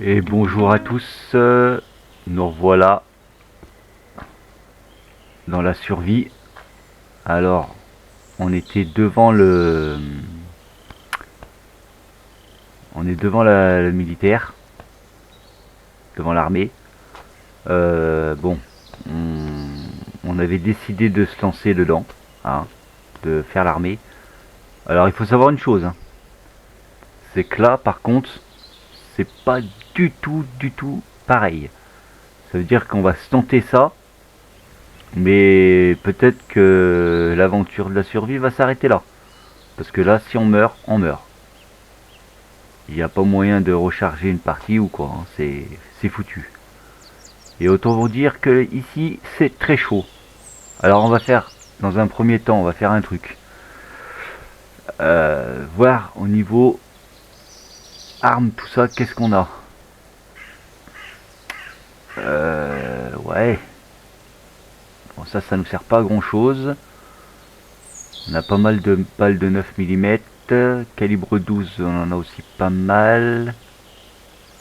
Et bonjour à tous, nous revoilà dans la survie. Alors, on était devant on est devant le militaire, devant l'armée. Bon, on avait décidé de se lancer dedans, hein, de faire l'armée. Alors, il faut savoir une chose, hein, c'est que là, par contre, c'est pas du tout pareil. Ça veut dire qu'on va se tenter ça. Mais peut-être que l'aventure de la survie va s'arrêter là. Parce que là, si on meurt, on meurt. Il n'y a pas moyen de recharger une partie ou quoi. Hein. C'est foutu. Et autant vous dire que ici, c'est très chaud. Alors on va faire, dans un premier temps, on va faire un truc. Voir au niveau armes, tout ça, qu'est-ce qu'on a. Ouais. Bon, ça nous sert pas à grand chose. On a pas mal de balles de 9 mm. Calibre 12, on en a aussi pas mal.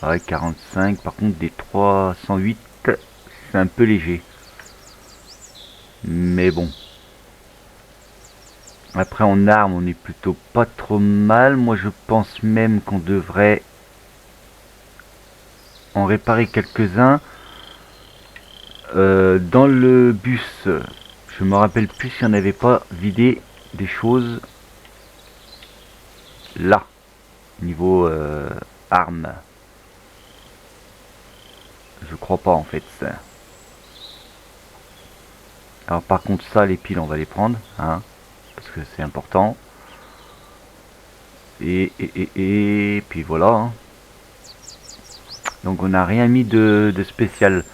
Ouais, 45. Par contre, des 308, c'est un peu léger. Mais bon. Après, en armes, on est plutôt pas trop mal. Moi, je pense même qu'on devrait en réparer quelques-uns. Dans le bus, je me rappelle plus si on n'avait pas vidé des choses là, niveau armes. Je crois pas en fait. Alors par contre ça, les piles, on va les prendre, hein, parce que c'est important. Et puis voilà. Hein. Donc on n'a rien mis de spécial.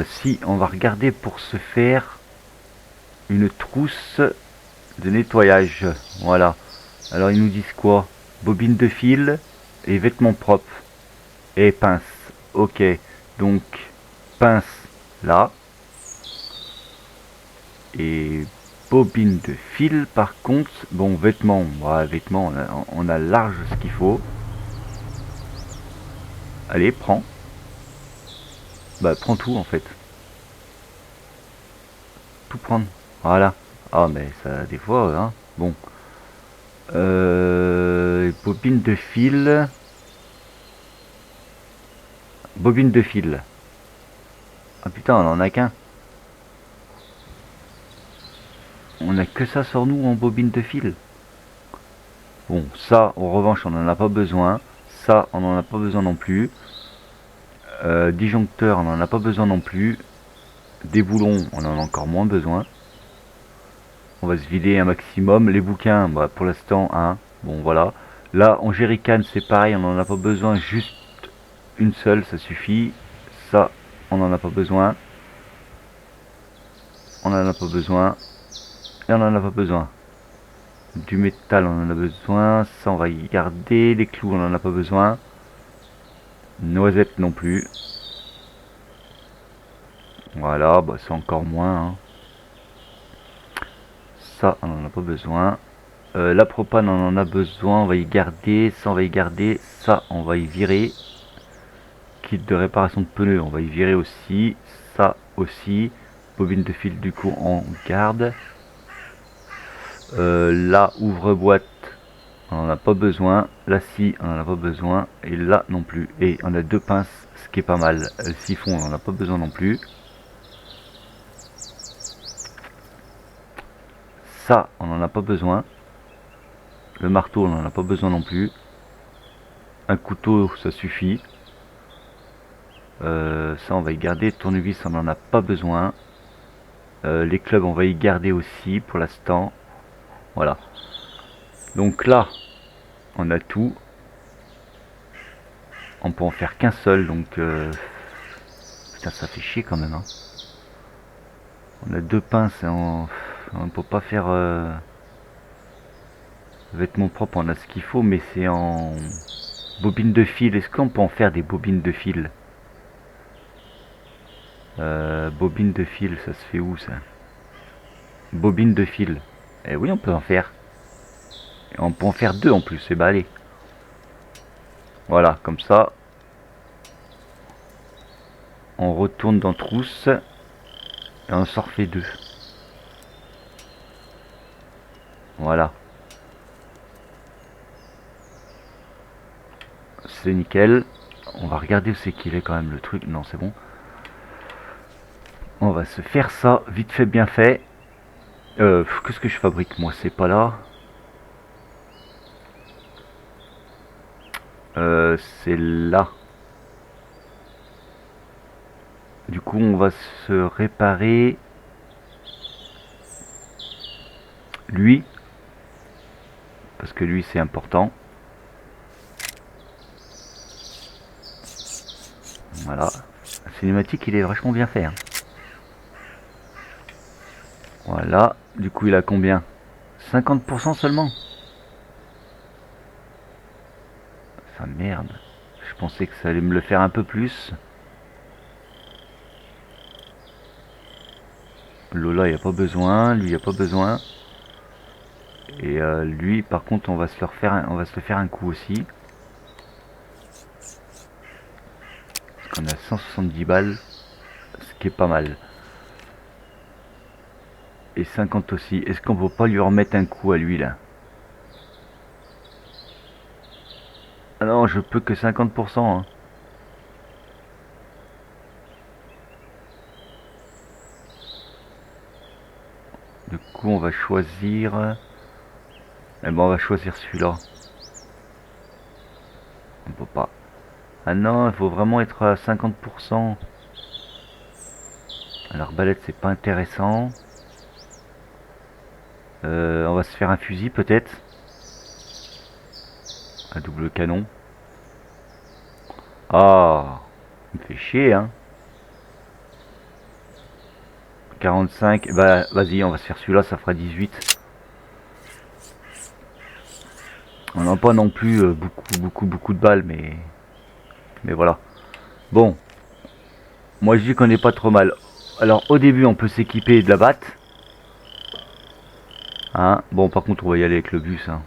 Si, on va regarder pour se faire une trousse de nettoyage. Voilà. Alors ils nous disent quoi? Bobine de fil et vêtements propres. Et pince. Ok. Donc pince là. Et bobine de fil par contre. Bon, vêtements. Ouais, vêtements, on a large ce qu'il faut. Allez, prends. Bah prends tout en fait. Tout prendre. Voilà. Ah mais ça des fois, hein. Bon. Bobine de fil. Bobine de fil. Ah putain, on en a qu'un. On a que ça sur nous en bobine de fil. Bon, ça, en revanche, on n'en a pas besoin. Ça, on n'en a pas besoin non plus. Disjoncteur, on n'en a pas besoin non plus. Des boulons, on en a encore moins besoin. On va se vider un maximum. Les bouquins, bah, pour l'instant, hein. Bon, voilà. Là, en jerrycan, c'est pareil, on n'en a pas besoin. Juste une seule, ça suffit. Ça, on n'en a pas besoin. On n'en a pas besoin. Et on n'en a pas besoin. Du métal, on en a besoin. Ça, on va y garder. Les clous, on n'en a pas besoin. Noisettes non plus. Voilà, bah c'est encore moins. Hein. Ça, on n'en a pas besoin. La propane, on en a besoin. On va y garder. Ça, on va y garder. Ça, on va y virer. Kit de réparation de pneus, on va y virer aussi. Ça aussi. Bobine de fil, du coup, on garde. Là, ouvre-boîte, on n'en a pas besoin. Là, si, on n'en a pas besoin. Et là, non plus. Et on a deux pinces, ce qui est pas mal. Le siphon, on n'en a pas besoin non plus. Ça, on n'en a pas besoin. Le marteau, on n'en a pas besoin non plus. Un couteau, ça suffit. Ça, on va y garder. Tournevis, on n'en a pas besoin. Les clubs, on va y garder aussi pour l'instant. Voilà. Donc là, on a tout. On peut en faire qu'un seul, donc... Putain, ça fait chier quand même. Hein. On a deux pinces et on ne peut pas faire... Vêtements propres, on a ce qu'il faut, mais c'est en bobine de fil. Est-ce qu'on peut en faire des bobines de fil? Bobine de fil, ça se fait où ça? Bobine de fil. Eh oui, on peut en faire. Et on peut en faire deux en plus, c'est balai. Voilà, comme ça, On retourne dans trousse. Et on s'en refait 2. Voilà. C'est nickel. On va regarder où c'est qu'il est quand même le truc. Non, c'est bon. On va se faire ça vite fait, bien fait. Qu'est-ce que je fabrique moi? C'est pas là. C'est là. Du coup, on va se réparer lui. Parce que lui, c'est important. Voilà. La cinématique, il est vachement bien fait. Hein. Voilà. Du coup, il a combien? 50% seulement. Ça merde. Je pensais que ça allait me le faire un peu plus. Lola, il n'y a pas besoin. Lui, il n'y a pas besoin. Et lui, par contre, on va se le faire un coup aussi. Parce qu'on a 170 balles. Ce qui est pas mal. Et 50 aussi. Est-ce qu'on peut pas lui remettre un coup à lui, là? Ah non, je peux que 50%. Hein. Du coup, on va choisir... Eh ben, on va choisir celui-là. On peut pas. Ah non, il faut vraiment être à 50%. L'arbalète, c'est pas intéressant. On va se faire un fusil, peut-être. Un double canon. Ah, il me fait chier, hein. 45, bah vas-y, on va se faire celui-là, ça fera 18. On n'a pas non plus beaucoup de balles, mais voilà. Bon, moi je dis qu'on n'est pas trop mal. Alors au début, on peut s'équiper de la batte. Hein, bon, par contre, on va y aller avec le bus. Hein.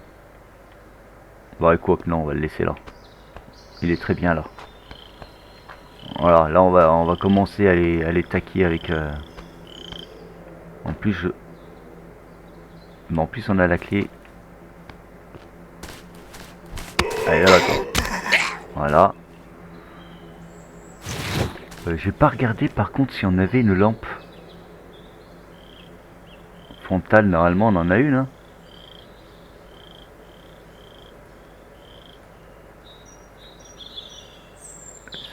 Bon, et quoi que non, on va le laisser là. Il est très bien là. Voilà, là on va commencer à les taquer avec... En plus, mais en plus, on a la clé. Allez, là, attends. Voilà. J'ai pas regardé par contre si on avait une lampe frontale. Normalement, on en a une. Hein.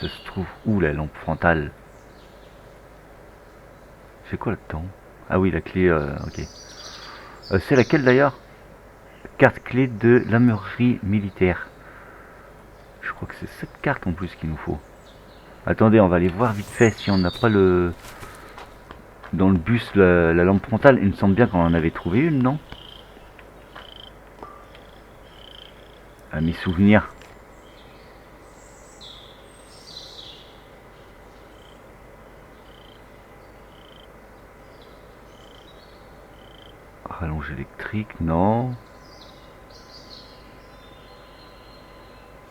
Ça se trouve où la lampe frontale? C'est quoi là-dedans? Ah oui, la clé, ok. C'est laquelle d'ailleurs? Carte clé de l'armurerie militaire. Je crois que c'est cette carte en plus qu'il nous faut. Attendez, on va aller voir vite fait si on n'a pas le... Dans le bus, la lampe frontale. Il me semble bien qu'on en avait trouvé une, non? À mes souvenirs. Rallonge électrique, non.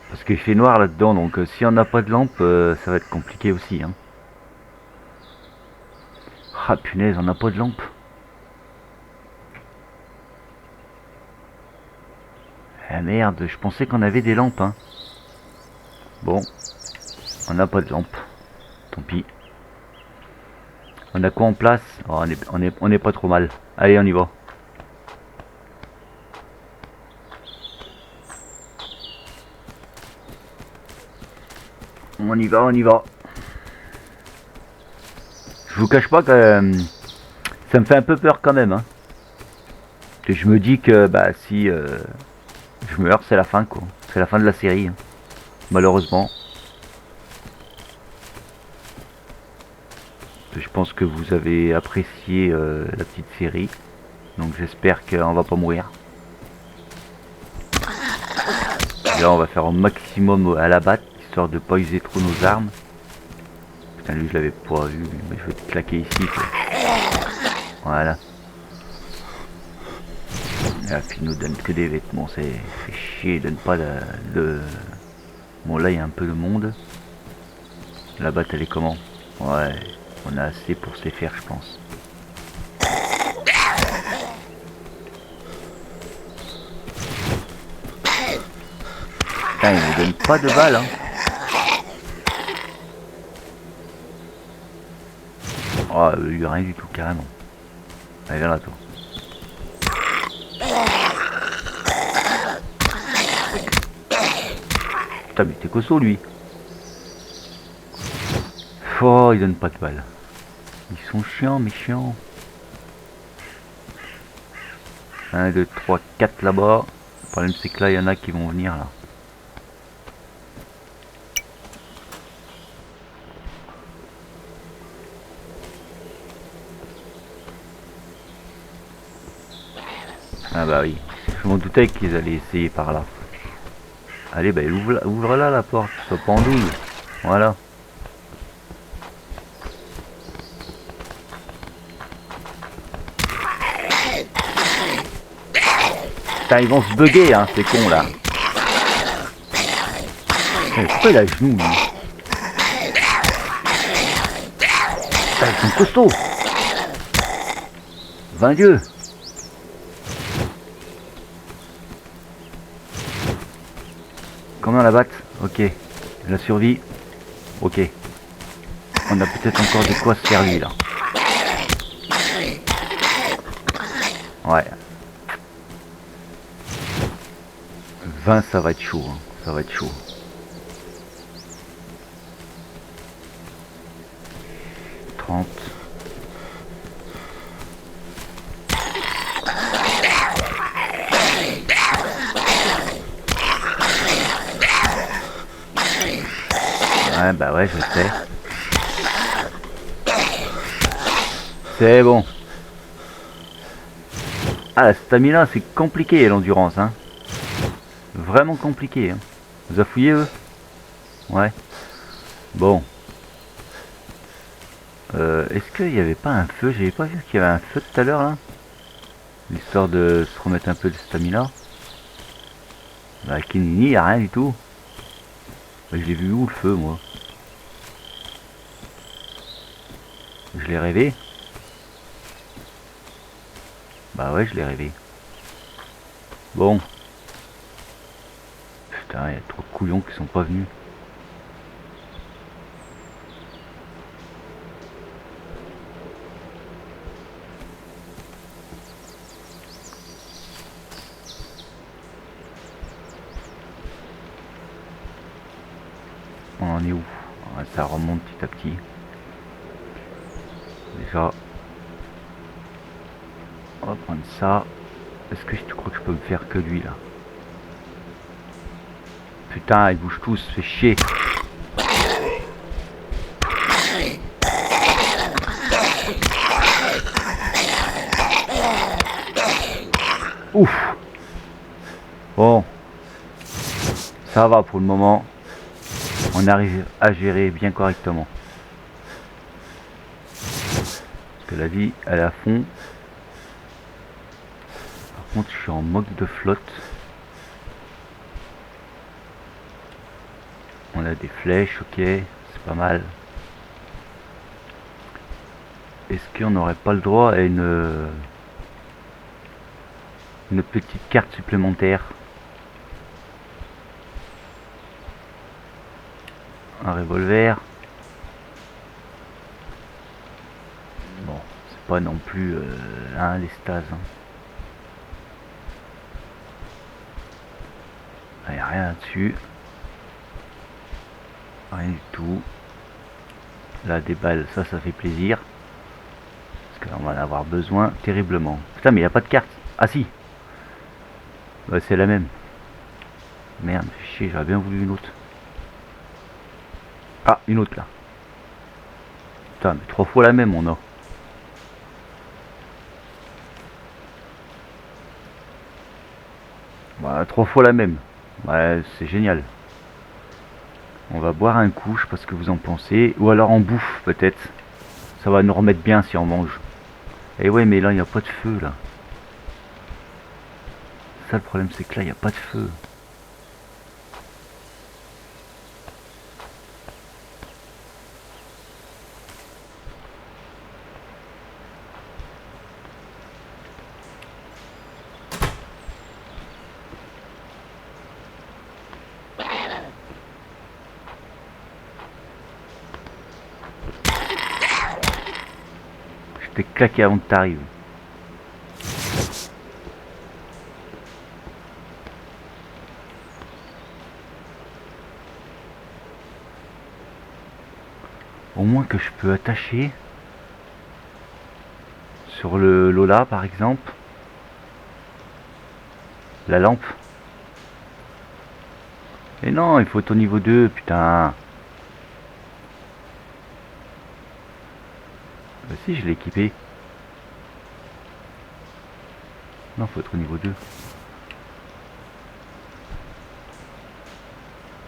Parce qu'il fait noir là-dedans, donc si on n'a pas de lampe, ça va être compliqué aussi. Hein. Ah punaise, on n'a pas de lampe. Ah merde, je pensais qu'on avait des lampes. Hein. Bon, on n'a pas de lampe. Tant pis. On a quoi en place? Oh, on est pas trop mal. Allez, on y va. On y va, on y va. Je vous cache pas que ça me fait un peu peur quand même. Hein. Et je me dis que bah si je meurs, c'est la fin quoi. C'est la fin de la série. Hein. Malheureusement. Je pense que vous avez apprécié la petite série. Donc j'espère qu'on va pas mourir. Et là on va faire au maximum à la batte, histoire de pas user trop nos armes. Putain lui je l'avais pas vu, mais je vais te claquer ici quoi. Voilà. Ah, puis il nous donne que des vêtements, c'est chier, il donne pas le... Bon là il y a un peu de monde. La batte elle est comment? Ouais, on a assez pour se les faire, je pense. Putain, il me donne pas de balles, hein. Oh, il y a rien du tout, carrément. Allez, viens là, toi. Putain, mais t'es costaud, lui. Oh, il donne pas de balles. Ils sont chiants, mais chiants. 1, 2, 3, 4 là-bas. Le problème, c'est que là, il y en a qui vont venir, là. Ah bah oui. Je m'en doutais qu'ils allaient essayer par là. Allez, bah ouvre là la porte. Sois pas en douille. Voilà. Putain, ils vont se bugger, hein, ces cons là. Pourquoi il a le genou, lui? Putain, ils sont costauds. 20 dieux. Comment la batte? Ok. La survie. Ok. On a peut-être encore de quoi se faire lui là. Ouais. 20 ça va être chaud. Hein. Ça va être chaud. 30. Ouais bah ouais je sais. C'est bon. Ah la stamina c'est compliqué l'endurance hein. Vraiment compliqué hein. Vous avez fouillé eux? Ouais. Bon. Est-ce qu'il n'y avait pas un feu? J'avais pas vu qu'il y avait un feu tout à l'heure là. L'histoire de se remettre un peu de stamina. Bah Kinini, y a rien du tout. Bah, je l'ai vu où le feu moi? Je l'ai rêvé. Bah ouais je l'ai rêvé. Bon. Putain, il y a trop de couillons qui sont pas venus. On en est où? Ça remonte petit à petit. Déjà, on va prendre ça. Est-ce que tu crois que je peux me faire que lui là? Putain, ils bougent tous, fait chier. Ouf. Bon, ça va pour le moment. On arrive à gérer bien correctement. Parce que la vie, elle est à fond. Par contre, je suis en mode de flotte. On a des flèches, ok, c'est pas mal. Est-ce qu'on n'aurait pas le droit à une petite carte supplémentaire? Un revolver. Bon, c'est pas non plus les stases. Hein. Il n'y a rien là-dessus. Rien du tout. Là, des balles, ça fait plaisir. Parce qu'on va en avoir besoin terriblement. Putain, mais il n'y a pas de carte. Ah si. Ouais, c'est la même. Merde, fait chier, j'aurais bien voulu une autre. Ah, une autre là. Putain, mais 3 fois la même on a. Voilà, 3 fois la même. Ouais, c'est génial. On va boire un coup, je sais pas ce que vous en pensez. Ou alors on bouffe peut-être. Ça va nous remettre bien si on mange. Et ouais, mais là il n'y a pas de feu là. Ça le problème c'est que là il n'y a pas de feu. t'ai claqué avant que t'arrives. Au moins que je peux attacher sur le Lola par exemple la lampe. Et non, il faut être au niveau 2, putain. Bah si, je l'ai équipé. Non, faut être au niveau 2.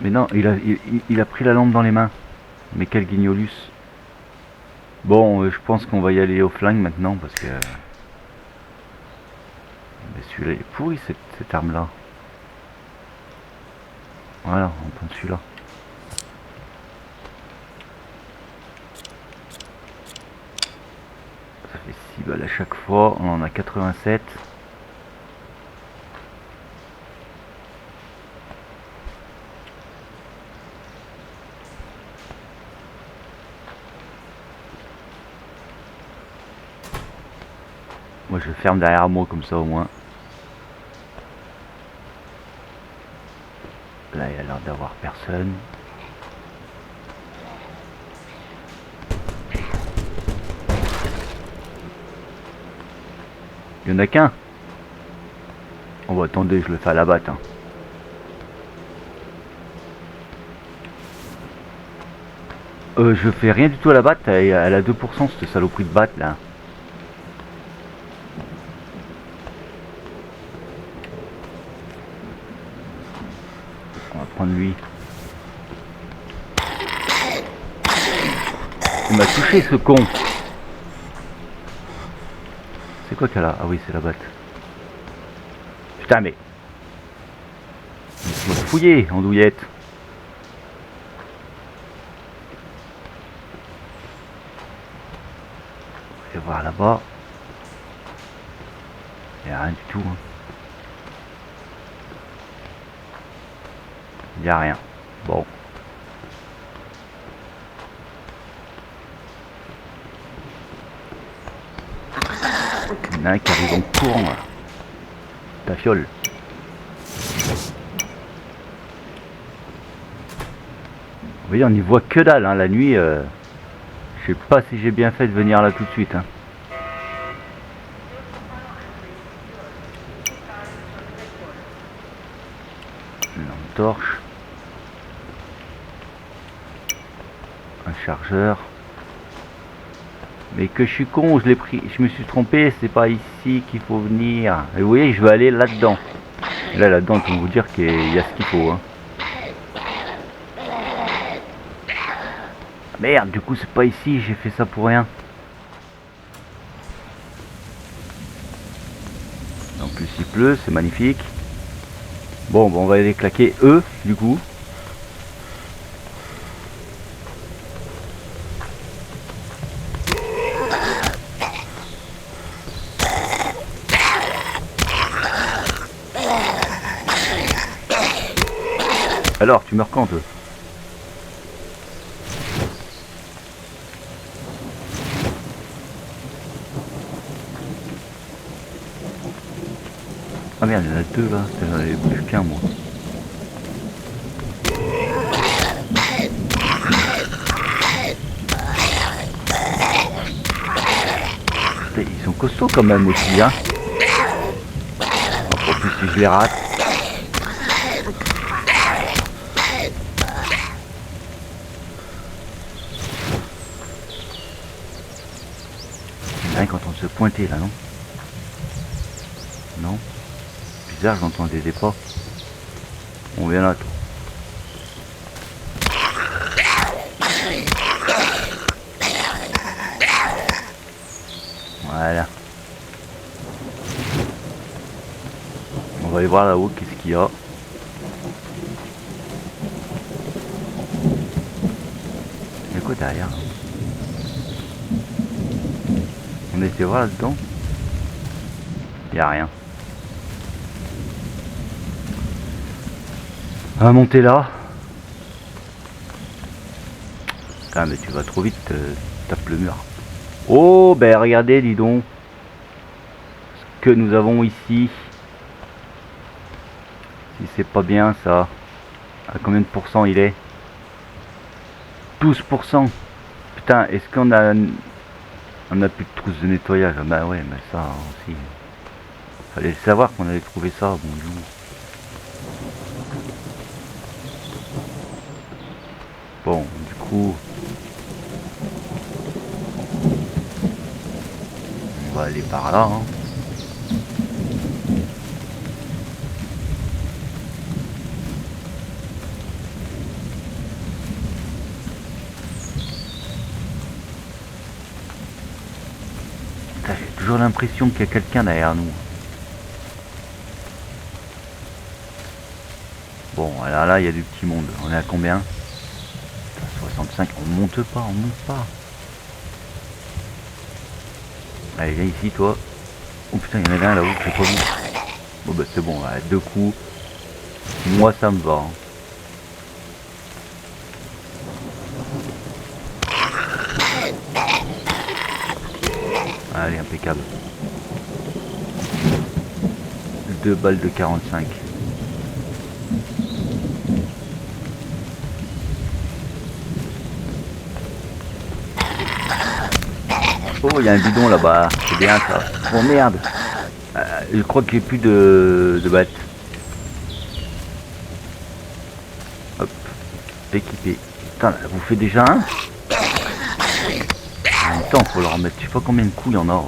Mais non, il a pris la lampe dans les mains. Mais quel guignolus. Bon, je pense qu'on va y aller au flingue maintenant parce que... Mais celui-là est pourri, cette arme-là. Voilà, on prend celui-là. Ça fait 6 balles à chaque fois, on en a 87. Moi je ferme derrière moi comme ça au moins. Là il a l'air d'avoir personne. Il y en a qu'un. On va attendre, je le fais à la batte. Hein. Je fais rien du tout à la batte, elle a 2% cette saloperie de batte là. On va prendre lui. Il m'a touché ce con. C'est quoi qu'elle a? Ah oui, c'est la batte. Putain mais... Il m'a fouillé en douillette. On va voir là-bas. Il n'y a rien du tout. Hein. Il n'y a rien. Bon. Il y en a un qui arrive en courant là. Ta fiole. Vous voyez, on n'y voit que dalle, hein, la nuit. Je sais pas si j'ai bien fait de venir là tout de suite. Hein. Une lampe torche. Un chargeur. Mais que je suis con, je l'ai pris, je me suis trompé, c'est pas ici qu'il faut venir. Et vous voyez, je vais aller là-dedans. Là, là-dedans, on peut vous dire qu'il y a ce qu'il faut. Hein. Merde, du coup, c'est pas ici, j'ai fait ça pour rien. En plus, il pleut, c'est magnifique. Bon, on va aller claquer eux, du coup. Alors, tu meurs quand, eux? Ah merde, il y en a deux là, j'en avais plus qu'un moi. Ils sont costauds quand même aussi, hein. En plus si je les rate. Il y en a un qui est en train de se pointer là, non? Non? Bizarre, j'entendais des pas. On vient là, toi. Voilà. On va aller voir là-haut qu'est-ce qu'il y a. Il y a quoi derrière? On a été voir là-dedans. Il n'y a rien. On va monter là. Ah mais tu vas trop vite, tape le mur. Oh, ben regardez, dis donc, ce que nous avons ici. Si c'est pas bien ça. À combien de pourcents il est? 12%. Putain, est-ce qu'on a... On a plus de trousse de nettoyage? Bah ouais, mais ça aussi. Fallait le savoir qu'on allait trouver ça, bon Dieu. Bon, du coup... On va aller par là, hein. J'ai toujours l'impression qu'il y a quelqu'un derrière nous. Bon, alors là, il y a du petit monde. On est à combien? 65. On monte pas, on monte pas. Allez, viens ici, toi. Oh putain, il y en avait un là-haut que j'ai pas vu. Bon bah c'est bon, là, 2 coups. Moi, ça me va. Hein. Allez, impeccable. 2 balles de 45. Oh, il y a un bidon là-bas. C'est bien ça. Oh merde. Je crois que j'ai plus de battes. Hop. Équipé. Putain, là, vous faites déjà un? En même temps, faut leur remettre. Je sais pas combien de coups il y en a.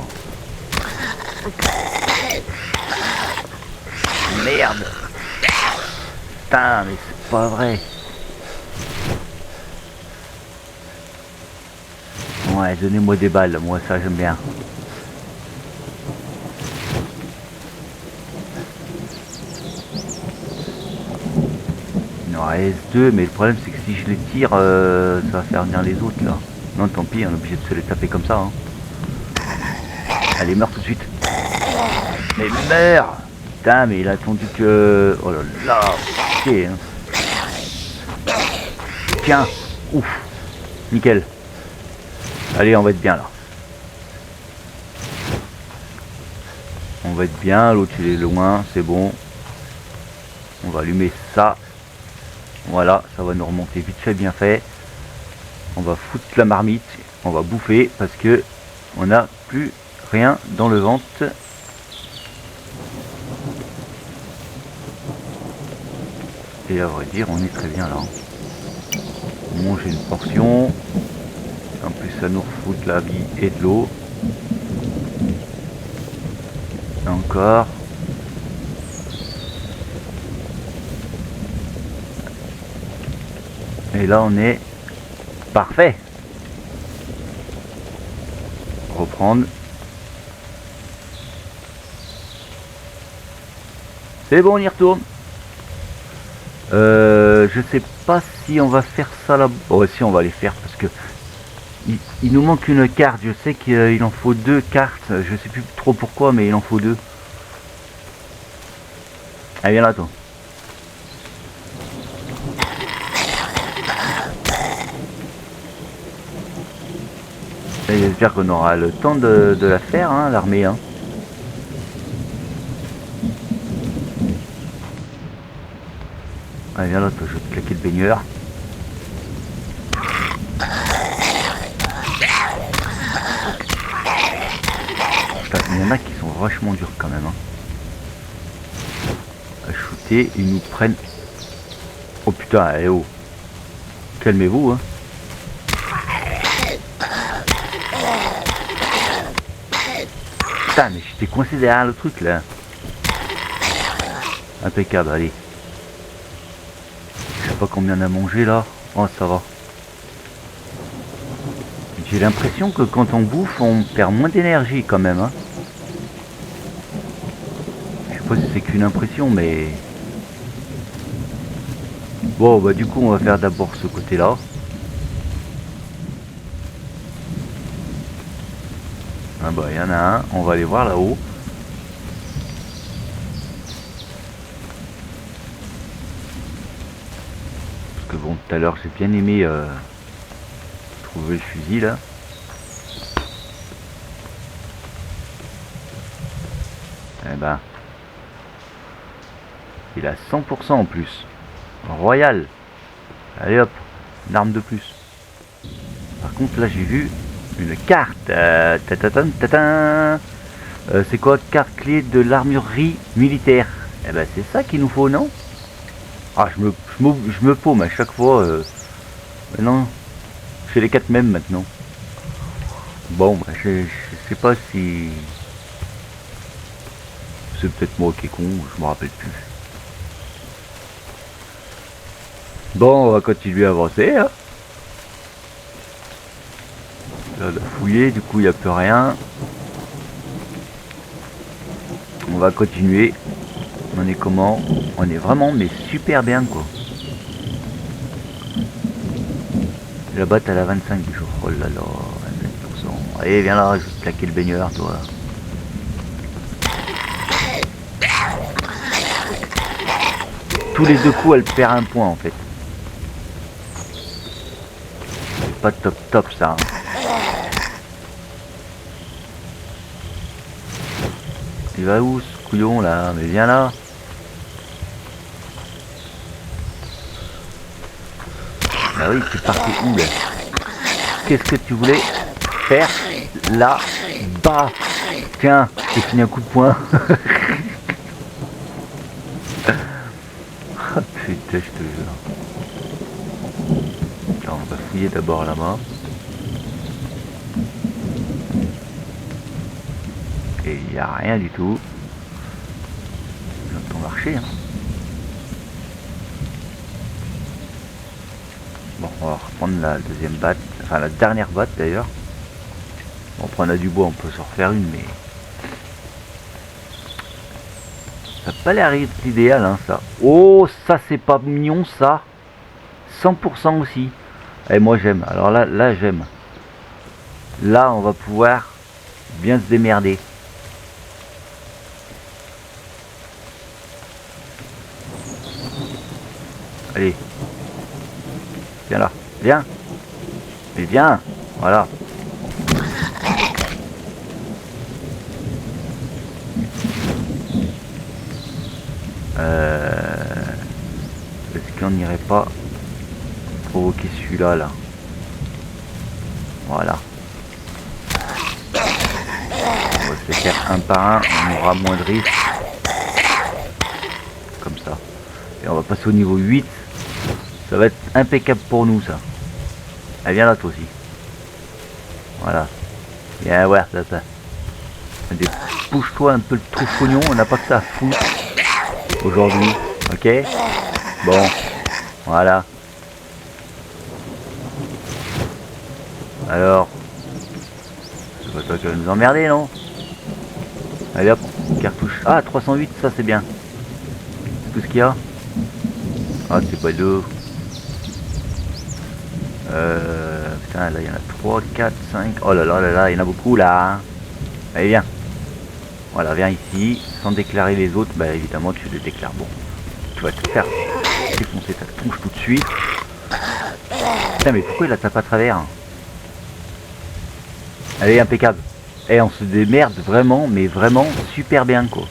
Merde. Putain, mais c'est pas vrai. Ouais, donnez-moi des balles. Moi, ça, j'aime bien. Il en reste 2, mais le problème, c'est que si je les tire, ça va faire venir les autres, là. Non, tant pis, on est obligé de se les taper comme ça. Hein. Allez, meurs tout de suite. Mais meurs. Putain, mais il a attendu que... Oh là là, ok. Hein. Tiens, ouf, nickel. Allez, on va être bien là. On va être bien, l'autre il est loin, c'est bon. On va allumer ça. Voilà, ça va nous remonter vite fait, bien fait. On va foutre la marmite, on va bouffer parce que on n'a plus rien dans le ventre. Et à vrai dire, on est très bien là. Manger une portion. En plus, ça nous refoute la vie et de l'eau. Encore. Et là, on est parfait. Reprendre. C'est bon, on y retourne. Je sais pas si on va faire ça là. Bon, si on va les faire parce que il nous manque une carte. Je sais qu'il en faut 2 cartes. Je sais plus trop pourquoi, mais il en faut 2. Allez, viens là, toi. J'espère qu'on aura le temps de la faire, hein, l'armée. Hein. Allez, viens là, toi, je vais te claquer le baigneur. Putain, il y en a qui sont vachement durs quand même. Hein. À shooter, ils nous prennent. Oh putain, eh oh. Calmez-vous, hein. Putain, mais j'étais coincé derrière le truc là. Impeccable, allez. Je sais pas combien on a mangé là. Oh, ça va. J'ai l'impression que quand on bouffe, on perd moins d'énergie quand même. Hein. Je sais pas si c'est qu'une impression, mais... Bon, bah du coup, on va faire d'abord ce côté-là. Ah bah, il y en a un. On va aller voir là-haut. Parce que bon, tout à l'heure, j'ai bien aimé trouver le fusil là. Eh ben, il a 100% en plus. Royal. Allez hop, une arme de plus. Par contre, là, j'ai vu une carte. C'est quoi? Carte clé de l'armurerie militaire. Eh ben, c'est ça qu'il nous faut, non? Ah, je me paume à chaque fois. Maintenant, je fais les 4 mêmes maintenant. Bon, bah, je sais pas si... C'est peut-être moi qui est con, je me rappelle plus. Bon, on va continuer à avancer. Hein. Là, on a fouillé, du coup, il n'y a plus rien. On va continuer. On est comment? On est vraiment, mais super bien, quoi. La batte, elle a 25 jours. Oh là là, 25%. Allez, viens là, je vais te plaquer le baigneur, toi. Tous les 2 coups, elle perd un point, en fait. C'est pas top top, ça. Hein. Il va où, ce couillon, là? Mais viens là. Ah oui, tu partais où, là? Qu'est-ce que tu voulais faire là-bas? Tiens, j'ai fini un coup de poing. Ah putain, je te jure. Attends, on va fouiller d'abord là-bas. Et il n'y a rien du tout. J'entends marcher. Hein. Bon, on va reprendre la deuxième batte. Enfin, la dernière batte d'ailleurs. Bon, après, on a du bois, on peut s'en refaire une, mais... Ça n'a pas l'air idéal, hein, ça. Oh, ça, c'est pas mignon, ça. 100% aussi. Et moi, j'aime. Alors là j'aime. Là, on va pouvoir bien se démerder. Allez. Viens là. Viens. Mais viens. Voilà. Est-ce qu'on n'irait pas provoquer celui-là, là? Voilà. On va se faire un par un, on aura moins de risques. Comme ça. Et on va passer au niveau 8. Ça va être impeccable pour nous, ça. Allez, viens là, toi aussi. Voilà. Viens voir, ça. Pousse-toi un peu le trou pognon, on n'a pas que ça à foutre. Aujourd'hui. Ok? Bon. Voilà. Alors. C'est pas toi qui vas nous emmerder, non? Allez hop, cartouche. Ah, 308, ça c'est bien. C'est tout ce qu'il y a. Ah, c'est pas d'eau. Putain, là il y en a 3, 4, 5. Oh là là là là, il y en a beaucoup là. Allez, viens. Voilà, viens ici. Sans déclarer les autres, bah évidemment tu les déclares. Bon, tu vas te faire défoncer ta tronche tout de suite. Putain, mais pourquoi il la tape à travers? Allez, impeccable. Et on se démerde vraiment, mais vraiment super bien, quoi.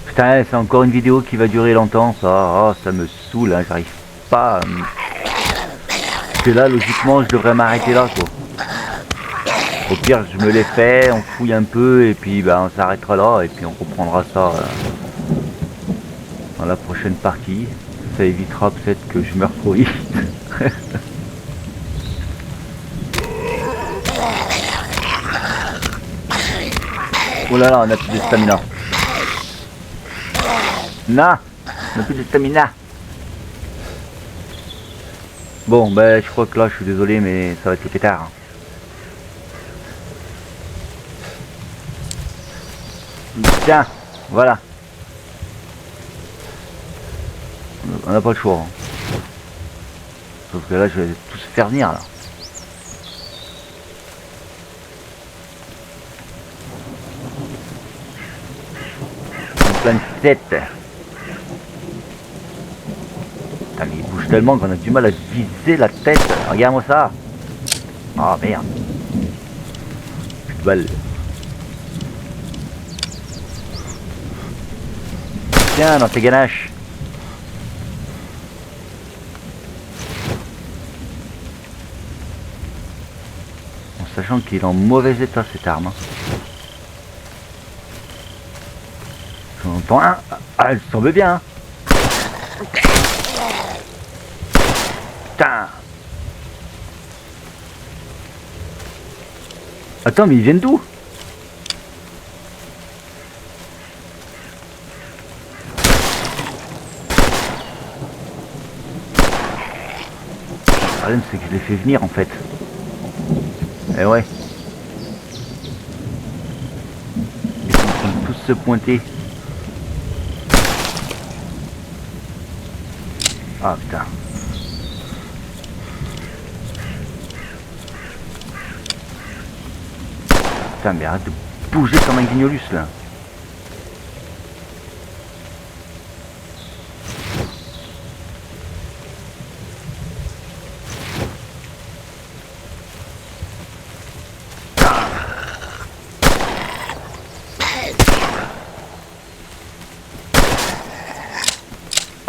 Putain, c'est encore une vidéo qui va durer longtemps, ça. Oh, ça me saoule, hein. J'arrive pas à... Parce que là, logiquement, je devrais m'arrêter là, quoi. Au pire, je me l'ai fait, on fouille un peu, et puis bah, on s'arrêtera là, et puis on reprendra ça dans la prochaine partie. Ça évitera peut-être que je meure trop vite. Oh là là, on a plus de stamina. Non, on a plus de stamina. Bon, ben je crois que là, je suis désolé, mais ça va être le pétard. Tiens, voilà. On n'a pas le choix. Hein. Sauf que là, je vais tous faire venir, là. Plein de tête. Putain, mais il bouge tellement qu'on a du mal à viser la tête. Regarde-moi ça. Oh merde. Plus de balles. Tiens, dans tes ganaches. En sachant qu'il est en mauvais état cette arme. Hein. J'en entends un. Ah, elle semble bien. Hein. Putain. Attends, mais ils viennent d'où? Le problème c'est que je les fais venir en fait. Et ouais. Ils sont en train de tous se pointer. Ah putain. Putain mais arrête de bouger comme un guignolus là.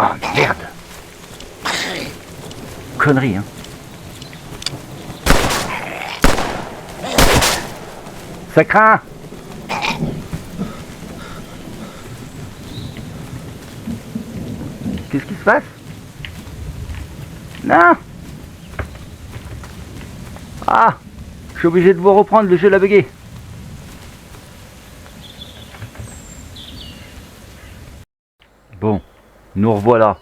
Ah merde. Connerie hein. Ça craint. Qu'est-ce qui se passe? Non. Ah, je suis obligé de vous reprendre, le jeu l'a bugué. Bon, nous revoilà.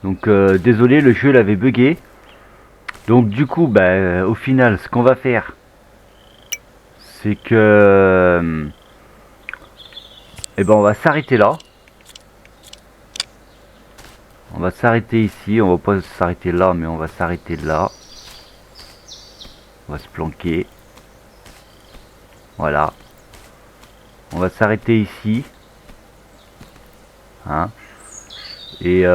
Donc désolé, le jeu l'avait bugué. Donc du coup, bah, au final, ce qu'on va faire, c'est que... eh ben on va s'arrêter là. On va s'arrêter ici, on va pas s'arrêter là, mais on va s'arrêter là. On va se planquer. Voilà. On va s'arrêter ici. Hein. Et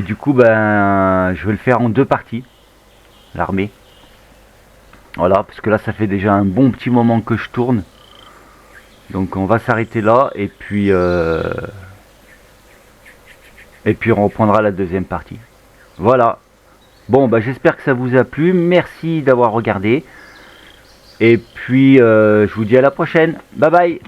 du coup, ben, je vais le faire en deux parties. L'armée. Voilà, parce que là, ça fait déjà un bon petit moment que je tourne. Donc on va s'arrêter là, et puis on reprendra la deuxième partie. Voilà. Bon, bah j'espère que ça vous a plu. Merci d'avoir regardé. Et puis je vous dis à la prochaine. Bye bye.